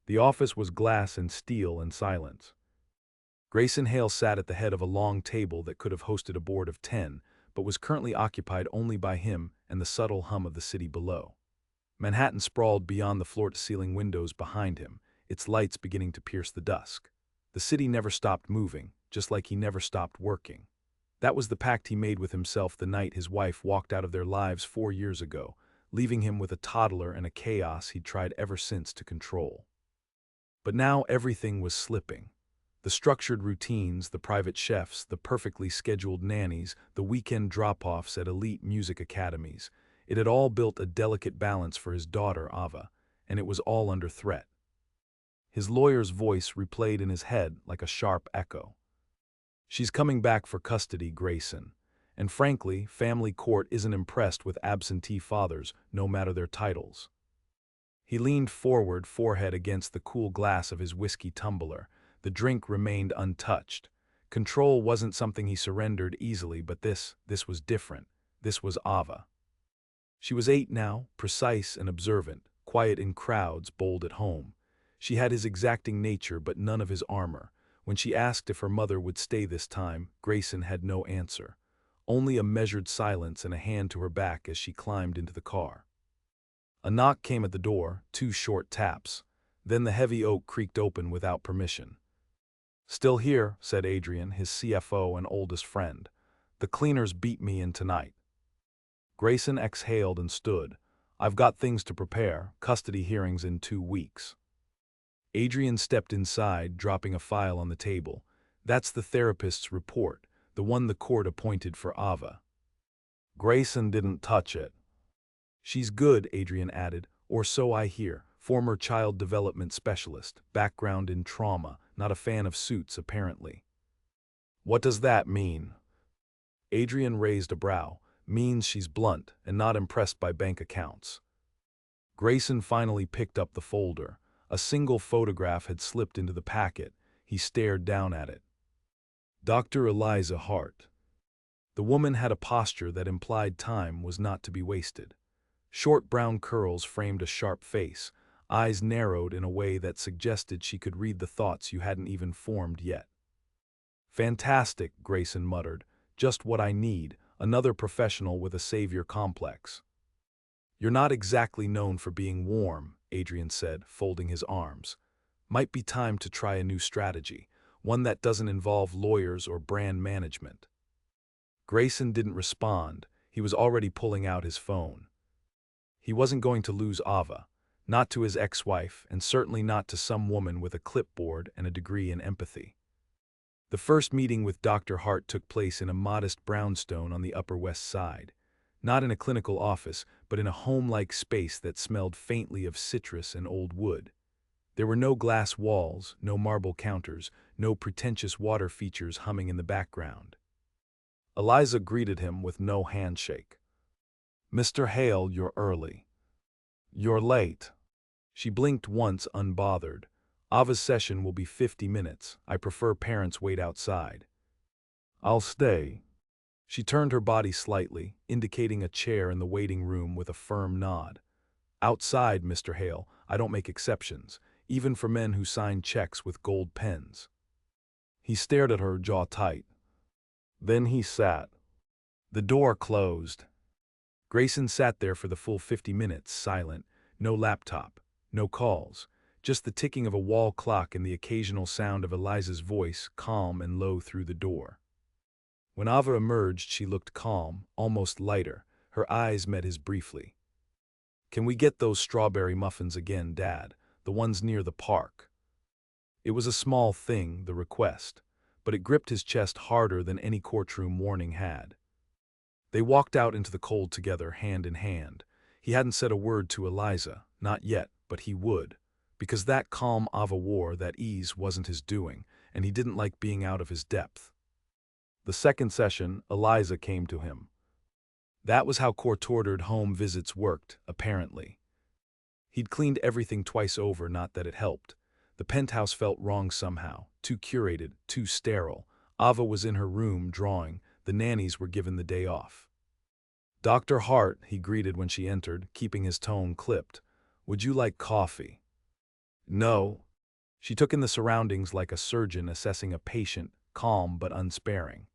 The office was glass and steel and silence. Grayson Hale sat at the head of a long table that could have hosted a board of 10, but was currently occupied only by him and the subtle hum of the city below. Manhattan sprawled beyond the floor-to-ceiling windows behind him, its lights beginning to pierce the dusk. The city never stopped moving, just like he never stopped working. That was the pact he made with himself the night his wife walked out of their lives 4 years ago, leaving him with a toddler and a chaos he'd tried ever since to control. But now everything was slipping. The structured routines, the private chefs, the perfectly scheduled nannies, the weekend drop-offs at elite music academies. It had all built a delicate balance for his daughter, Ava, and it was all under threat. His lawyer's voice replayed in his head like a sharp echo. She's coming back for custody, Grayson. And frankly, family court isn't impressed with absentee fathers, no matter their titles. He leaned forward, forehead against the cool glass of his whiskey tumbler. The drink remained untouched. Control wasn't something he surrendered easily, but this was different. This was Ava. She was 8 now, precise and observant, quiet in crowds, bold at home. She had his exacting nature, but none of his armor. When she asked if her mother would stay this time, Grayson had no answer. Only a measured silence and a hand to her back as she climbed into the car. A knock came at the door, 2 short taps. Then the heavy oak creaked open without permission. "Still here," said Adrian, his CFO and oldest friend. "The cleaners beat me in tonight." Grayson exhaled and stood. "I've got things to prepare, custody hearings in 2 weeks. Adrian stepped inside, dropping a file on the table. "That's the therapist's report, the one the court appointed for Ava." Grayson didn't touch it. "She's good," Adrian added, "or so I hear. Former child development specialist, background in trauma, not a fan of suits apparently." "What does that mean?" Adrian raised a brow. "Means she's blunt and not impressed by bank accounts." Grayson finally picked up the folder. A single photograph had slipped into the packet. He stared down at it. Dr. Eliza Hart. The woman had a posture that implied time was not to be wasted. Short brown curls framed a sharp face, eyes narrowed in a way that suggested she could read the thoughts you hadn't even formed yet. "Fantastic," Grayson muttered. "Just what I need, another professional with a savior complex." "You're not exactly known for being warm," Adrian said, folding his arms. "Might be time to try a new strategy, one that doesn't involve lawyers or brand management." Grayson didn't respond. He was already pulling out his phone. He wasn't going to lose Ava, not to his ex-wife, and certainly not to some woman with a clipboard and a degree in empathy. The first meeting with Dr. Hart took place in a modest brownstone on the Upper West Side. Not in a clinical office, but in a home-like space that smelled faintly of citrus and old wood. There were no glass walls, no marble counters, no pretentious water features humming in the background. Eliza greeted him with no handshake. "Mr. Hale, you're early." "You're late." She blinked once, unbothered. "Ava's session will be 50 minutes. I prefer parents wait outside." "I'll stay." She turned her body slightly, indicating a chair in the waiting room with a firm nod. "Outside, Mr. Hale, I don't make exceptions, even for men who sign checks with gold pens." He stared at her, jaw tight. Then he sat. The door closed. Grayson sat there for the full 50 minutes, silent, no laptop, no calls, just the ticking of a wall clock and the occasional sound of Eliza's voice, calm and low through the door. When Ava emerged, she looked calm, almost lighter. Her eyes met his briefly. "Can we get those strawberry muffins again, Dad? The ones near the park?" It was a small thing, the request, but it gripped his chest harder than any courtroom warning had. They walked out into the cold together, hand in hand. He hadn't said a word to Eliza, not yet, but he would. Because that calm Ava wore, that ease, wasn't his doing, and he didn't like being out of his depth. The second session, Eliza came to him. That was how court-ordered home visits worked, apparently. He'd cleaned everything twice over, not that it helped. The penthouse felt wrong somehow, too curated, too sterile. Ava was in her room, drawing. The nannies were given the day off. "Dr. Hart," he greeted when she entered, keeping his tone clipped. "Would you like coffee?" No. She took in the surroundings like a surgeon assessing a patient, calm but unsparing.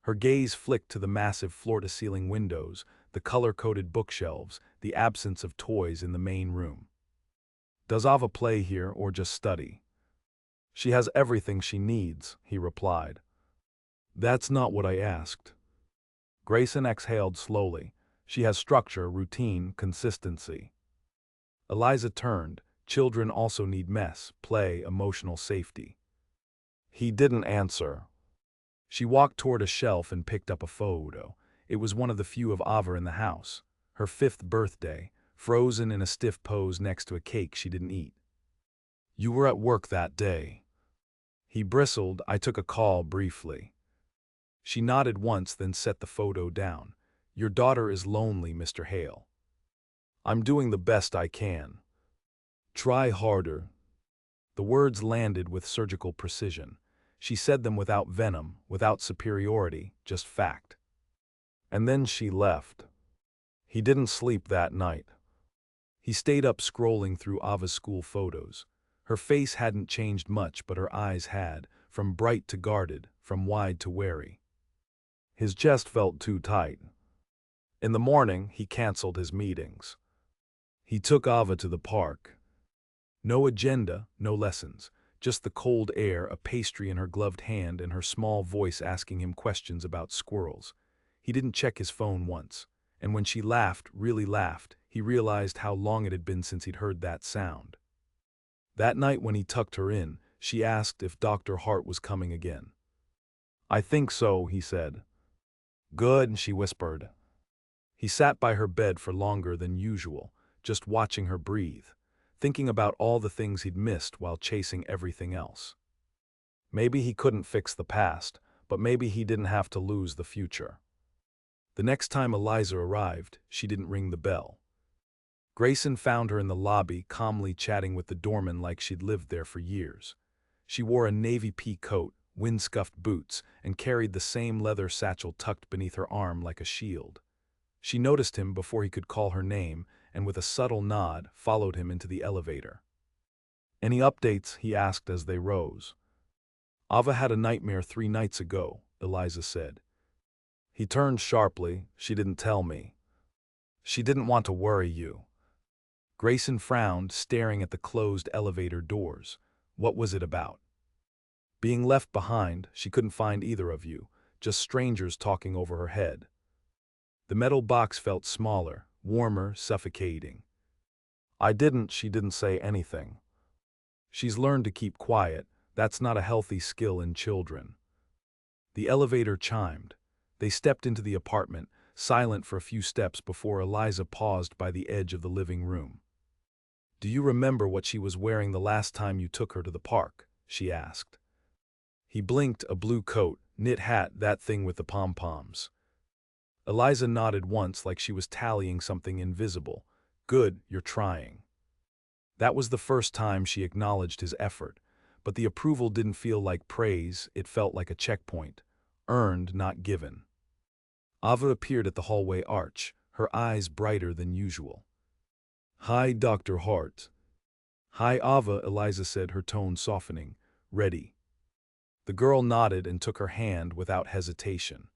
Her gaze flicked to the massive floor-to-ceiling windows, the color-coded bookshelves, the absence of toys in the main room. Does Ava play here or just study? She has everything she needs, he replied. That's not what I asked. Grayson exhaled slowly. She has structure, routine, consistency. Eliza turned. Children also need mess, play, emotional safety. He didn't answer. She walked toward a shelf and picked up a photo. It was one of the few of Ava in the house. Her 5th birthday, frozen in a stiff pose next to a cake she didn't eat. You were at work that day. He bristled. I took a call briefly. She nodded once, then set the photo down. Your daughter is lonely, Mr. Hale. I'm doing the best I can. Try harder. The words landed with surgical precision. She said them without venom, without superiority, just fact. And then she left. He didn't sleep that night. He stayed up scrolling through Ava's school photos. Her face hadn't changed much, but her eyes had, from bright to guarded, from wide to wary. His chest felt too tight. In the morning, he canceled his meetings. He took Ava to the park. No agenda, no lessons, just the cold air, a pastry in her gloved hand, and her small voice asking him questions about squirrels. He didn't check his phone once, and when she laughed, really laughed, he realized how long it had been since he'd heard that sound. That night when he tucked her in, she asked if Dr. Hart was coming again. I think so, he said. Good, she whispered. He sat by her bed for longer than usual, just watching her breathe, thinking about all the things he'd missed while chasing everything else. Maybe he couldn't fix the past, but maybe he didn't have to lose the future. The next time Eliza arrived, she didn't ring the bell. Grayson found her in the lobby, calmly chatting with the doorman like she'd lived there for years. She wore a navy pea coat, wind-scuffed boots, and carried the same leather satchel tucked beneath her arm like a shield. She noticed him before he could call her name, and with a subtle nod, followed him into the elevator. Any updates? He asked as they rose. Ava had a nightmare 3 nights ago, Eliza said. He turned sharply. She didn't tell me. She didn't want to worry you. Grayson frowned, staring at the closed elevator doors. What was it about? Being left behind, she couldn't find either of you, just strangers talking over her head. The metal box felt smaller, warmer, suffocating. She didn't say anything. She's learned to keep quiet. That's not a healthy skill in children. The elevator chimed. They stepped into the apartment, silent for a few steps before Eliza paused by the edge of the living room. Do you remember what she was wearing the last time you took her to the park? She asked. He blinked. A blue coat, knit hat, that thing with the pom-poms. Eliza nodded once like she was tallying something invisible. Good, you're trying. That was the first time she acknowledged his effort, but the approval didn't feel like praise, it felt like a checkpoint. Earned, not given. Ava appeared at the hallway arch, her eyes brighter than usual. Hi, Dr. Hart. Hi, Ava, Eliza said, her tone softening. Ready. The girl nodded and took her hand without hesitation.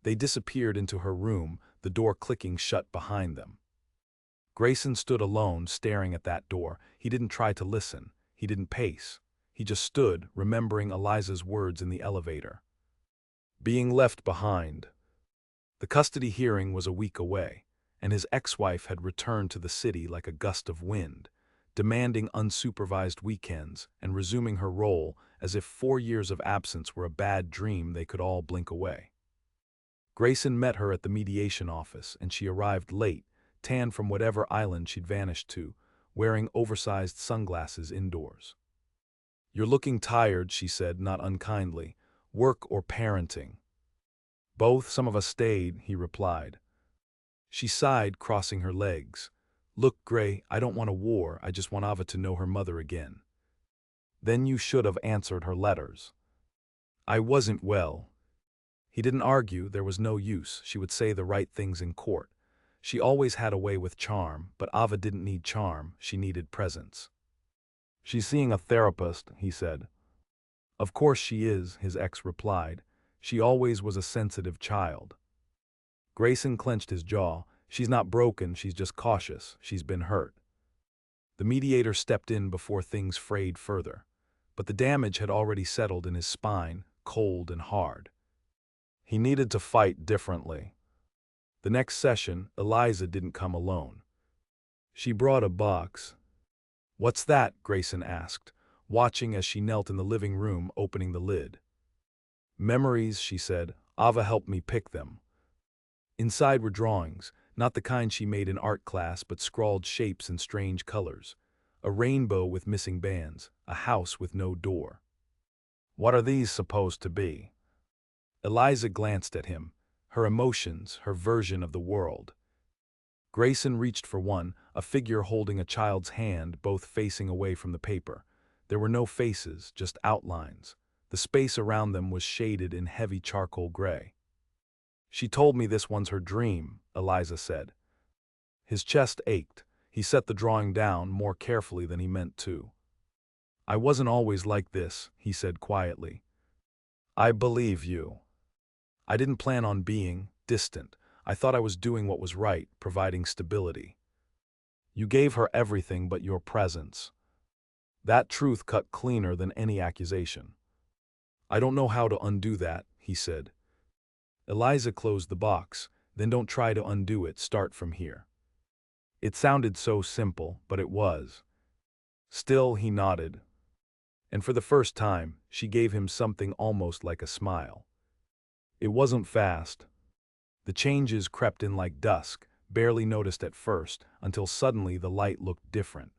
They disappeared into her room, the door clicking shut behind them. Grayson stood alone, staring at that door. He didn't try to listen. He didn't pace. He just stood, remembering Eliza's words in the elevator. Being left behind. The custody hearing was a week away, and his ex-wife had returned to the city like a gust of wind, demanding unsupervised weekends and resuming her role as if 4 years of absence were a bad dream they could all blink away. Grayson met her at the mediation office, and she arrived late, tan from whatever island she'd vanished to, wearing oversized sunglasses indoors. You're looking tired, she said, not unkindly. Work or parenting? Both. Some of us stayed, he replied. She sighed, crossing her legs. Look, Gray, I don't want a war, I just want Ava to know her mother again. Then you should have answered her letters. I wasn't well. He didn't argue, there was no use, she would say the right things in court. She always had a way with charm, but Ava didn't need charm, she needed presence. She's seeing a therapist, he said. Of course she is, his ex replied. She always was a sensitive child. Grayson clenched his jaw. She's not broken, she's just cautious. She's been hurt. The mediator stepped in before things frayed further. But the damage had already settled in his spine, cold and hard. He needed to fight differently. The next session, Eliza didn't come alone. She brought a box. "What's that?" Grayson asked, watching as she knelt in the living room, opening the lid. "Memories," she said. "Ava helped me pick them." Inside were drawings, not the kind she made in art class, but scrawled shapes in strange colors. A rainbow with missing bands, a house with no door. "What are these supposed to be?" Eliza glanced at him, her emotions, her version of the world. Grayson reached for one, a figure holding a child's hand, both facing away from the paper. There were no faces, just outlines. The space around them was shaded in heavy charcoal gray. "She told me this one's her dream," Eliza said. His chest ached. He set the drawing down more carefully than he meant to. "I wasn't always like this," he said quietly. "I believe you. I didn't plan on being distant. I thought I was doing what was right, providing stability. You gave her everything but your presence." That truth cut cleaner than any accusation. "I don't know how to undo that," he said. Eliza closed the box. "Then don't try to undo it, start from here." It sounded so simple, but it was. Still, he nodded. And for the first time, she gave him something almost like a smile. It wasn't fast. The changes crept in like dusk, barely noticed at first, until suddenly the light looked different.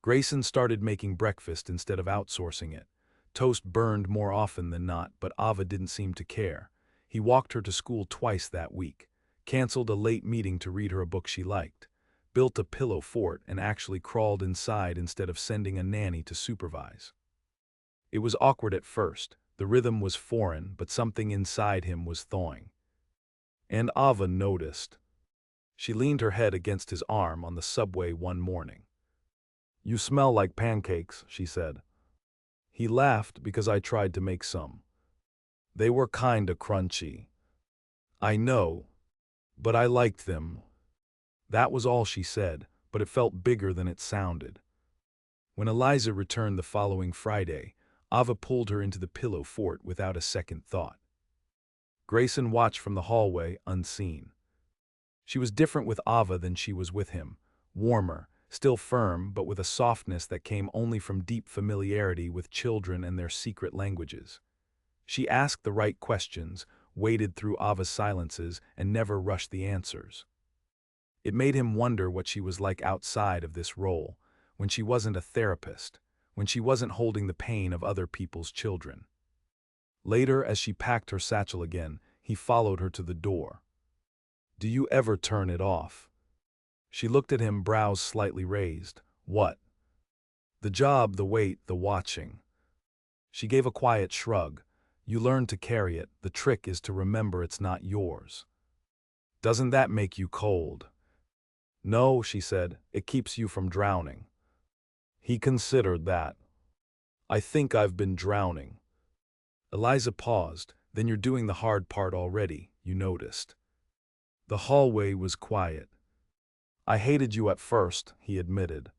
Grayson started making breakfast instead of outsourcing it. Toast burned more often than not, but Ava didn't seem to care. He walked her to school twice that week, canceled a late meeting to read her a book she liked, built a pillow fort and actually crawled inside instead of sending a nanny to supervise. It was awkward at first. The rhythm was foreign, but something inside him was thawing. And Ava noticed. She leaned her head against his arm on the subway one morning. "You smell like pancakes," she said. He laughed because I tried to make some. "They were kinda crunchy." "I know, but I liked them." That was all she said, but it felt bigger than it sounded. When Eliza returned the following Friday, Ava pulled her into the pillow fort without a second thought. Grayson watched from the hallway, unseen. She was different with Ava than she was with him, warmer, still firm, but with a softness that came only from deep familiarity with children and their secret languages. She asked the right questions, waded through Ava's silences, and never rushed the answers. It made him wonder what she was like outside of this role, when she wasn't a therapist, when she wasn't holding the pain of other people's children. Later, as she packed her satchel again, he followed her to the door. "Do you ever turn it off?" She looked at him, brows slightly raised. "What?" "The job, the weight, the watching." She gave a quiet shrug. "You learn to carry it. The trick is to remember it's not yours." "Doesn't that make you cold?" "No," she said. "It keeps you from drowning." He considered that. "I think I've been drowning." Eliza paused. "Then you're doing the hard part already," you noticed. The hallway was quiet. "I hated you at first," he admitted.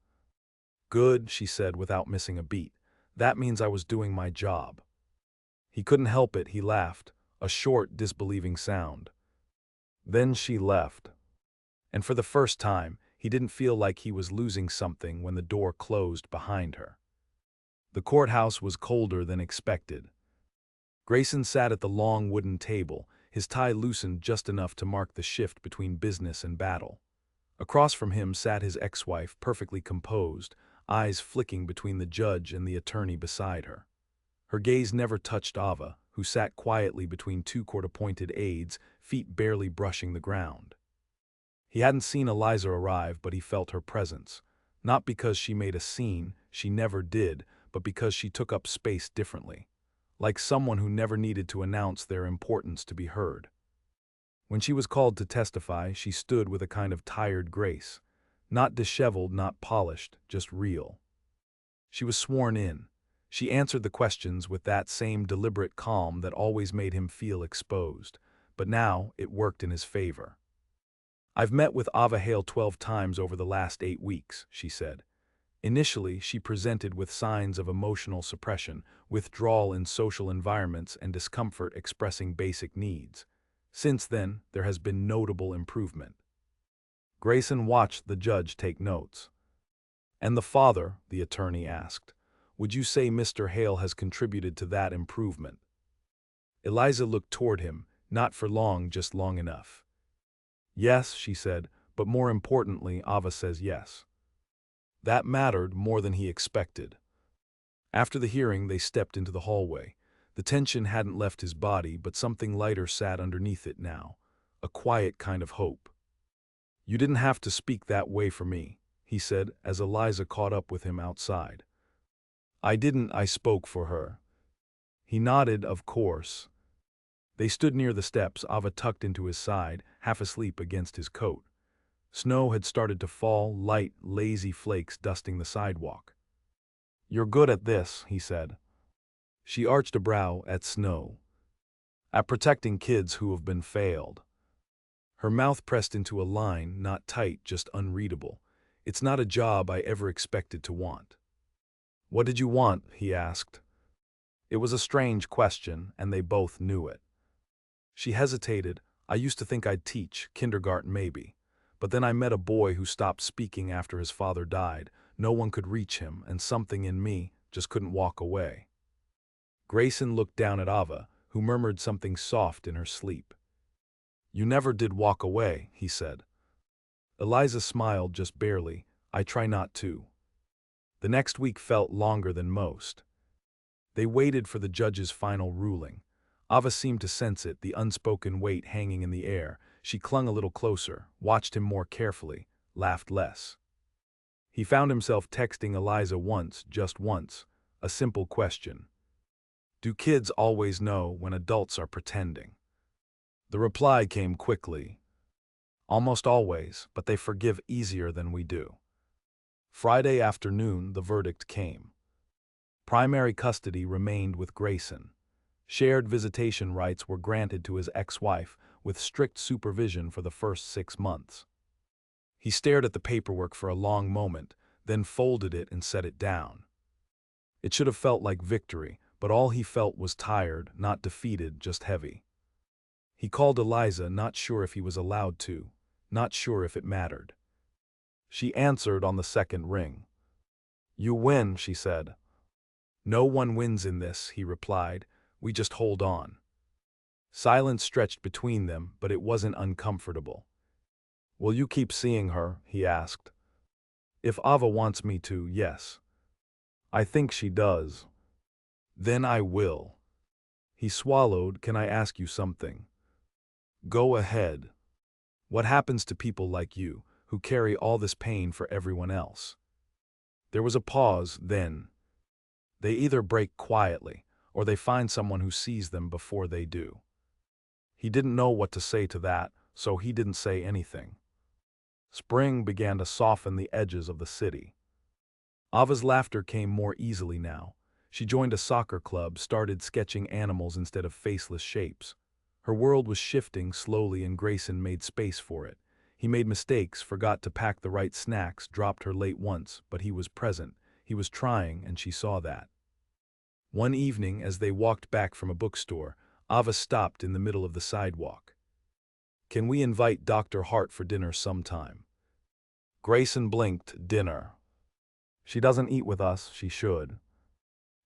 "Good," she said without missing a beat. "That means I was doing my job." He couldn't help it, he laughed, a short, disbelieving sound. Then she left. And for the first time, he didn't feel like he was losing something when the door closed behind her. The courthouse was colder than expected. Grayson sat at the long wooden table, his tie loosened just enough to mark the shift between business and battle. Across from him sat his ex-wife, perfectly composed, eyes flicking between the judge and the attorney beside her. Her gaze never touched Ava, who sat quietly between two court-appointed aides, feet barely brushing the ground. He hadn't seen Eliza arrive, but he felt her presence. Not because she made a scene, she never did, but because she took up space differently, like someone who never needed to announce their importance to be heard. When she was called to testify, she stood with a kind of tired grace. Not disheveled, not polished, just real. She was sworn in. She answered the questions with that same deliberate calm that always made him feel exposed, but now it worked in his favor. "I've met with Ava Hale 12 times over the last 8 weeks," she said. Initially, she presented with signs of emotional suppression, withdrawal in social environments, and discomfort expressing basic needs. Since then, there has been notable improvement. Grayson watched the judge take notes. "And the father," the attorney asked, "would you say Mr. Hale has contributed to that improvement?" Eliza looked toward him, not for long, just long enough. "Yes," she said, "but more importantly, Ava says yes." That mattered more than he expected. After the hearing, they stepped into the hallway. The tension hadn't left his body, but something lighter sat underneath it now, a quiet kind of hope. "You didn't have to speak that way for me," he said as Eliza caught up with him outside. "I didn't, I spoke for her." He nodded, of course. They stood near the steps, Ava tucked into his side, half asleep against his coat. Snow had started to fall, light, lazy flakes dusting the sidewalk. "You're good at this," he said. She arched a brow at Snow. "At protecting kids who have been failed." Her mouth pressed into a line, not tight, just unreadable. "It's not a job I ever expected to want." "What did you want?" he asked. It was a strange question, and they both knew it. She hesitated. "I used to think I'd teach, kindergarten maybe. But then I met a boy who stopped speaking after his father died. No one could reach him, and something in me just couldn't walk away." Grayson looked down at Ava, who murmured something soft in her sleep. "You never did walk away," he said. Eliza smiled just barely. "I try not to." The next week felt longer than most. They waited for the judge's final ruling. Ava seemed to sense it, the unspoken weight hanging in the air. She clung a little closer, watched him more carefully, laughed less. He found himself texting Eliza once, just once, a simple question. "Do kids always know when adults are pretending?" The reply came quickly. "Almost always, but they forgive easier than we do." Friday afternoon, the verdict came. Primary custody remained with Grayson. Shared visitation rights were granted to his ex-wife, with strict supervision for the first 6 months. He stared at the paperwork for a long moment, then folded it and set it down. It should have felt like victory, but all he felt was tired, not defeated, just heavy. He called Eliza, not sure if he was allowed to, not sure if it mattered. She answered on the second ring. "You win," she said. "No one wins in this," he replied. "We just hold on." Silence stretched between them, but it wasn't uncomfortable. "Will you keep seeing her?" he asked. "If Ava wants me to, yes." "I think she does." "Then I will." He swallowed. "Can I ask you something?" "Go ahead." "What happens to people like you, who carry all this pain for everyone else?" There was a pause, then. "They either break quietly, or they find someone who sees them before they do." He didn't know what to say to that, so he didn't say anything. Spring began to soften the edges of the city. Ava's laughter came more easily now. She joined a soccer club, started sketching animals instead of faceless shapes. Her world was shifting slowly, and Grayson made space for it. He made mistakes, forgot to pack the right snacks, dropped her late once, but he was present. He was trying, and she saw that. One evening, as they walked back from a bookstore, Ava stopped in the middle of the sidewalk. "Can we invite Dr. Hart for dinner sometime?" Grayson blinked. "Dinner? She doesn't eat with us, she should."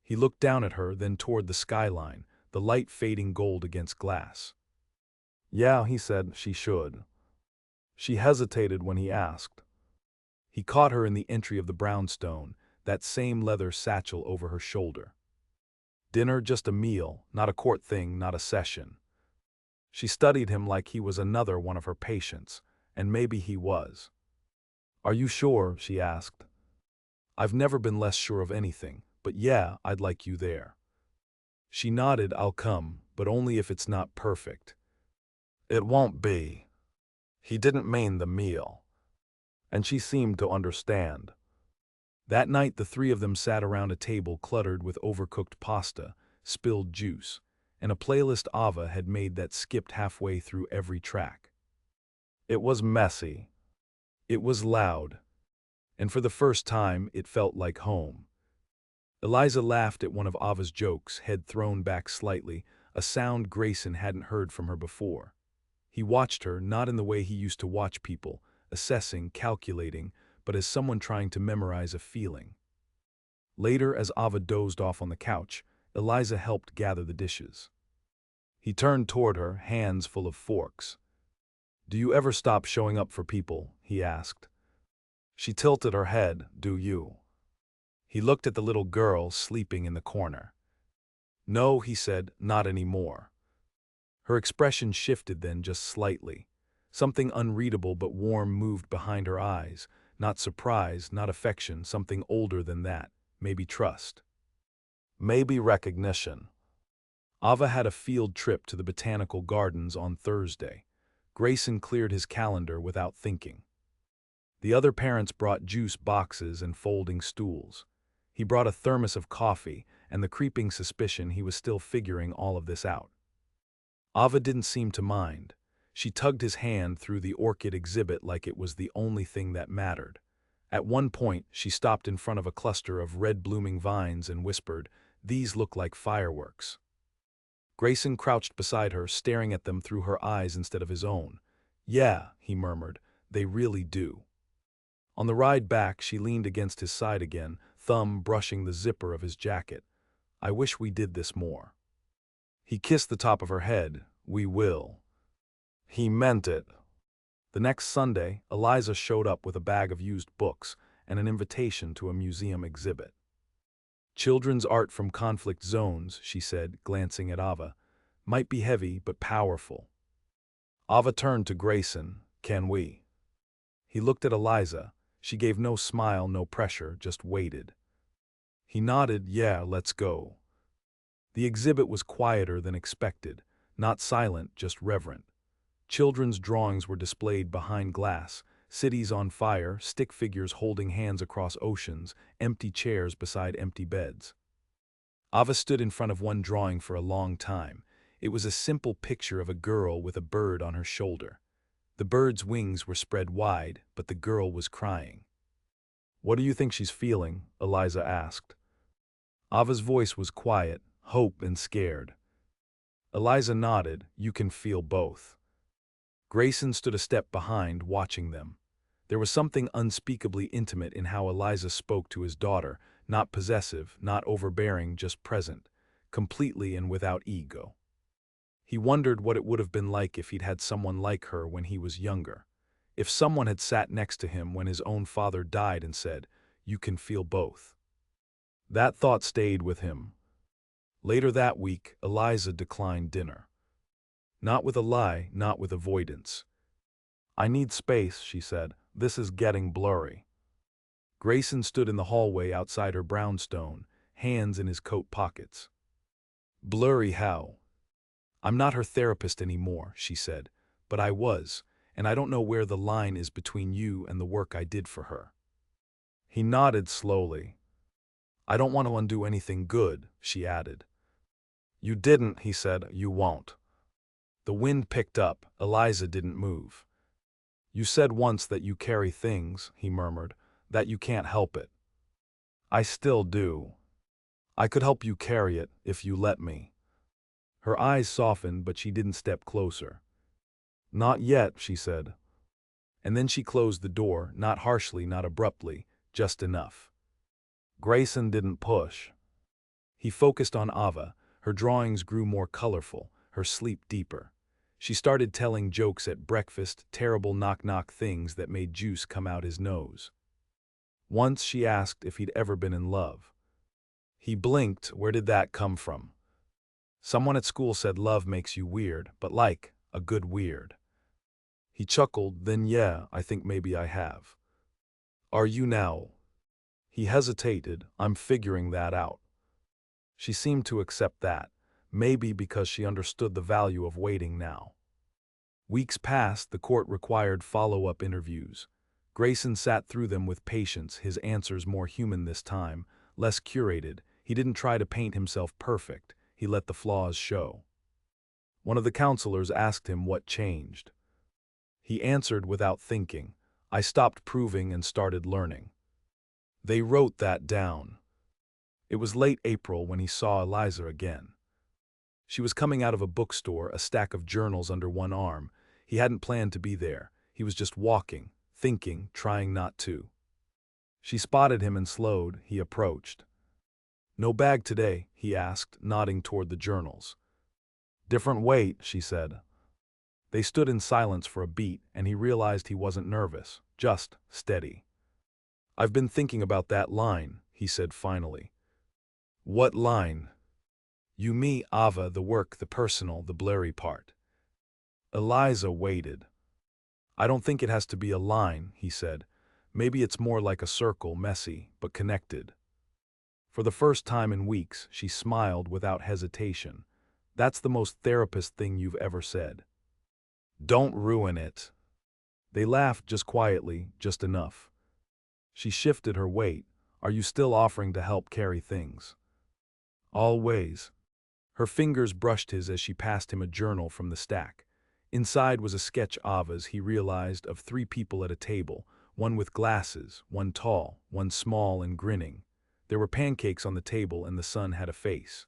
He looked down at her, then toward the skyline, the light fading gold against glass. "Yeah," he said, "she should." She hesitated when he asked. He caught her in the entry of the brownstone, that same leather satchel over her shoulder. Dinner, just a meal, not a court thing, not a session. She studied him like he was another one of her patients, and maybe he was. "Are you sure?" she asked. "I've never been less sure of anything, but yeah, I'd like you there." She nodded. "I'll come, but only if it's not perfect." "It won't be." He didn't mean the meal. And she seemed to understand. That night the three of them sat around a table cluttered with overcooked pasta, spilled juice, and a playlist Ava had made that skipped halfway through every track. It was messy. It was loud. And for the first time, it felt like home. Eliza laughed at one of Ava's jokes, head thrown back slightly, a sound Grayson hadn't heard from her before. He watched her, not in the way he used to watch people, assessing, calculating, but as someone trying to memorize a feeling. Later, as Ava dozed off on the couch, Eliza helped gather the dishes. He turned toward her, hands full of forks. "Do you ever stop showing up for people?" he asked. She tilted her head. "Do you?" He looked at the little girl sleeping in the corner. "No," he said, "not anymore." Her expression shifted then just slightly. Something unreadable but warm moved behind her eyes. Not surprise, not affection, something older than that. Maybe trust. Maybe recognition. Ava had a field trip to the botanical gardens on Thursday. Grayson cleared his calendar without thinking. The other parents brought juice boxes and folding stools. He brought a thermos of coffee, and the creeping suspicion he was still figuring all of this out. Ava didn't seem to mind. She tugged his hand through the orchid exhibit like it was the only thing that mattered. At one point, she stopped in front of a cluster of red-blooming vines and whispered, "These look like fireworks." Grayson crouched beside her, staring at them through her eyes instead of his own. "Yeah," he murmured, "they really do." On the ride back, she leaned against his side again, thumb brushing the zipper of his jacket. "I wish we did this more." He kissed the top of her head. "We will." He meant it. The next Sunday, Eliza showed up with a bag of used books and an invitation to a museum exhibit. "Children's art from conflict zones," she said, glancing at Ava. "Might be heavy, but powerful." Ava turned to Grayson. "Can we?" He looked at Eliza. She gave no smile, no pressure, just waited. He nodded. "Yeah, let's go." The exhibit was quieter than expected, not silent, just reverent. Children's drawings were displayed behind glass, cities on fire, stick figures holding hands across oceans, empty chairs beside empty beds. Ava stood in front of one drawing for a long time. It was a simple picture of a girl with a bird on her shoulder. The bird's wings were spread wide, but the girl was crying. "What do you think she's feeling?" Eliza asked. Ava's voice was quiet, hope and scared. Eliza nodded. "You can feel both." Grayson stood a step behind, watching them. There was something unspeakably intimate in how Eliza spoke to his daughter, not possessive, not overbearing, just present, completely and without ego. He wondered what it would have been like if he'd had someone like her when he was younger. If someone had sat next to him when his own father died and said, "You can feel both." That thought stayed with him. Later that week, Eliza declined dinner. Not with a lie, not with avoidance. "I need space," she said. "This is getting blurry." Grayson stood in the hallway outside her brownstone, hands in his coat pockets. "Blurry how?" "I'm not her therapist anymore," she said, "but I was, and I don't know where the line is between you and the work I did for her." He nodded slowly. "I don't want to undo anything good," she added. "You didn't," he said. "You won't." The wind picked up. Eliza didn't move. "You said once that you carry things," he murmured, "that you can't help it." "I still do. I could help you carry it, if you let me." Her eyes softened, but she didn't step closer. "Not yet," she said. And then she closed the door, not harshly, not abruptly, just enough. Grayson didn't push. He focused on Ava. Her drawings grew more colorful, her sleep deeper. She started telling jokes at breakfast, terrible knock-knock things that made juice come out his nose. Once she asked if he'd ever been in love. He blinked. "Where did that come from?" "Someone at school said love makes you weird, but like, a good weird." He chuckled. "Then yeah, I think maybe I have." "Are you now?" He hesitated. "I'm figuring that out." She seemed to accept that, maybe because she understood the value of waiting now. Weeks passed. The court required follow-up interviews. Grayson sat through them with patience, his answers more human this time, less curated. He didn't try to paint himself perfect, he let the flaws show. One of the counselors asked him what changed. He answered without thinking, "I stopped proving and started learning." They wrote that down. It was late April when he saw Eliza again. She was coming out of a bookstore, a stack of journals under one arm. He hadn't planned to be there. He was just walking, thinking, trying not to. She spotted him and slowed. He approached. "No bag today?" he asked, nodding toward the journals. "Different weight," she said. They stood in silence for a beat, and he realized he wasn't nervous, just steady. "I've been thinking about that line," he said finally. "What line?" "You, me, Ava, the work, the personal, the blurry part." Eliza waited. "I don't think it has to be a line," he said. "Maybe it's more like a circle, messy, but connected." For the first time in weeks, she smiled without hesitation. "That's the most therapist thing you've ever said." "Don't ruin it." They laughed just quietly, just enough. She shifted her weight. "Are you still offering to help carry things?" "Always." Her fingers brushed his as she passed him a journal from the stack. Inside was a sketch Ava's, he realized, of 3 people at a table, one with glasses, one tall, one small and grinning. There were pancakes on the table and the sun had a face.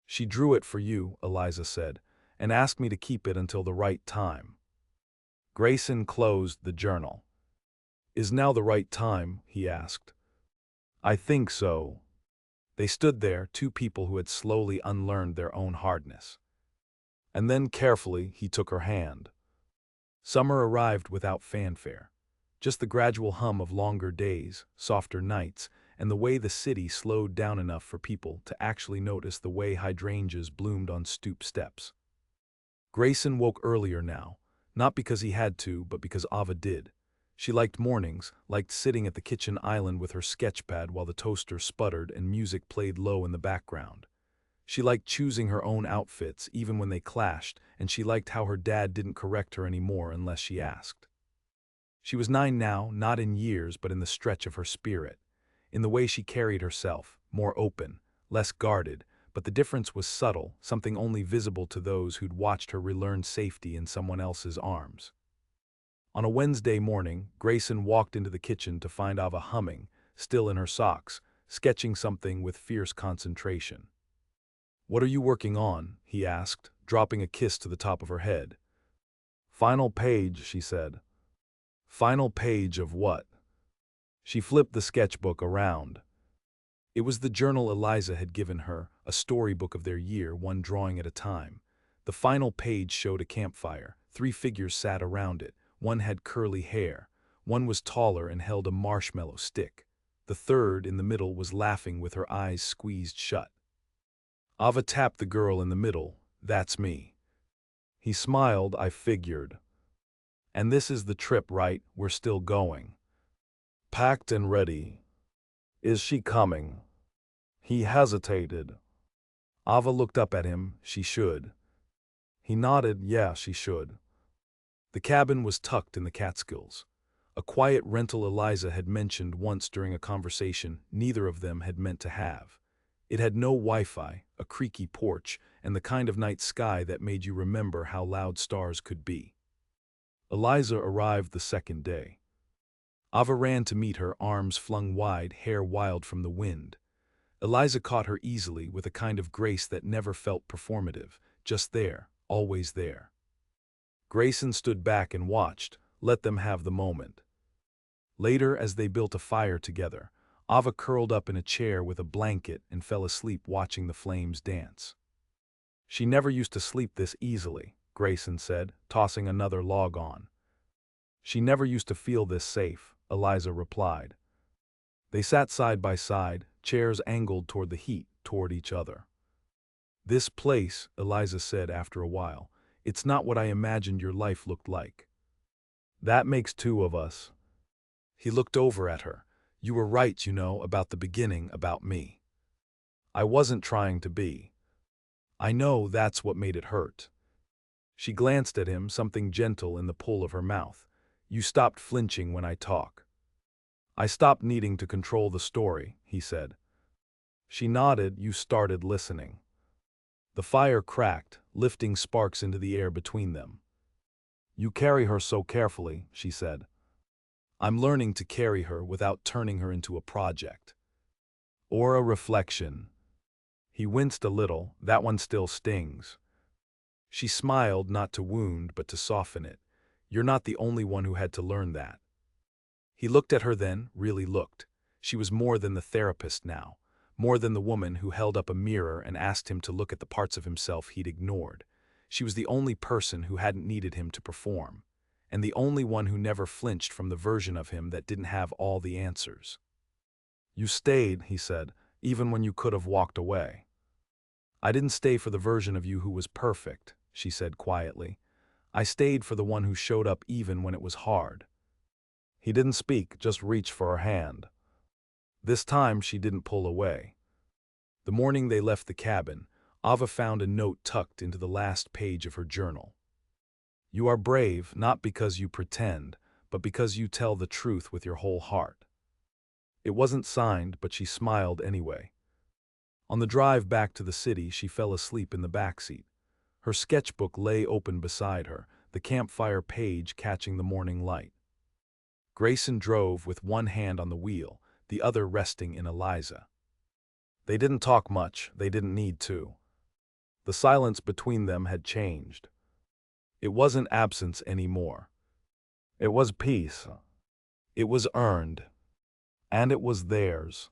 "She drew it for you," Eliza said, "and asked me to keep it until the right time." Grayson closed the journal. "Is now the right time?" he asked. "I think so." They stood there, 2 people who had slowly unlearned their own hardness. And then carefully he took her hand. Summer arrived without fanfare. Just the gradual hum of longer days, softer nights, and the way the city slowed down enough for people to actually notice the way hydrangeas bloomed on stoop steps. Grayson woke earlier now, not because he had to, but because Ava did. She liked mornings, liked sitting at the kitchen island with her sketchpad while the toaster sputtered and music played low in the background. She liked choosing her own outfits, even when they clashed, and she liked how her dad didn't correct her anymore unless she asked. She was 9 now, not in years, but in the stretch of her spirit. In the way she carried herself, more open, less guarded, but the difference was subtle, something only visible to those who'd watched her relearn safety in someone else's arms. On a Wednesday morning, Grayson walked into the kitchen to find Ava humming, still in her socks, sketching something with fierce concentration. "What are you working on?" he asked, dropping a kiss to the top of her head. "Final page," she said. "Final page of what?" She flipped the sketchbook around. It was the journal Eliza had given her, a storybook of their year, one drawing at a time. The final page showed a campfire. 3 figures sat around it. One had curly hair. One was taller and held a marshmallow stick. The third, in the middle, was laughing with her eyes squeezed shut. Ava tapped the girl in the middle. "That's me." He smiled. "I figured." "And this is the trip, right? We're still going." "Packed and ready." "Is she coming?" He hesitated. Ava looked up at him. "She should." He nodded. "Yeah, she should." The cabin was tucked in the Catskills. A quiet rental Eliza had mentioned once during a conversation neither of them had meant to have. It had no Wi-Fi, a creaky porch, and the kind of night sky that made you remember how loud stars could be. Eliza arrived the second day. Ava ran to meet her, arms flung wide, hair wild from the wind. Eliza caught her easily, with a kind of grace that never felt performative, just there, always there. Grayson stood back and watched, let them have the moment. Later, as they built a fire together, Ava curled up in a chair with a blanket and fell asleep watching the flames dance. "She never used to sleep this easily," Grayson said, tossing another log on. "She never used to feel this safe," Eliza replied. They sat side by side, chairs angled toward the heat, toward each other. "This place," Eliza said after a while, "it's not what I imagined your life looked like." "That makes 2 of us." He looked over at her. "You were right, you know, about the beginning, about me. I wasn't trying to be. I know that's what made it hurt." She glanced at him, something gentle in the pull of her mouth. You stopped flinching when I talk. I stopped needing to control the story, he said. She nodded. You started listening. The fire cracked, lifting sparks into the air between them. You carry her so carefully, she said. I'm learning to carry her without turning her into a project. Or a reflection. He winced a little. That one still stings. She smiled, not to wound, but to soften it. You're not the only one who had to learn that. He looked at her then, really looked. She was more than the therapist now, more than the woman who held up a mirror and asked him to look at the parts of himself he'd ignored. She was the only person who hadn't needed him to perform, and the only one who never flinched from the version of him that didn't have all the answers. You stayed, he said, even when you could have walked away. I didn't stay for the version of you who was perfect, she said quietly. I stayed for the one who showed up even when it was hard. He didn't speak, just reached for her hand. This time she didn't pull away. The morning they left the cabin, Ava found a note tucked into the last page of her journal. You are brave, not because you pretend, but because you tell the truth with your whole heart. It wasn't signed, but she smiled anyway. On the drive back to the city, she fell asleep in the backseat. Her sketchbook lay open beside her, the campfire page catching the morning light. Grayson drove with one hand on the wheel, the other resting in Eliza. They didn't talk much, they didn't need to. The silence between them had changed. It wasn't absence anymore. It was peace. It was earned. And it was theirs.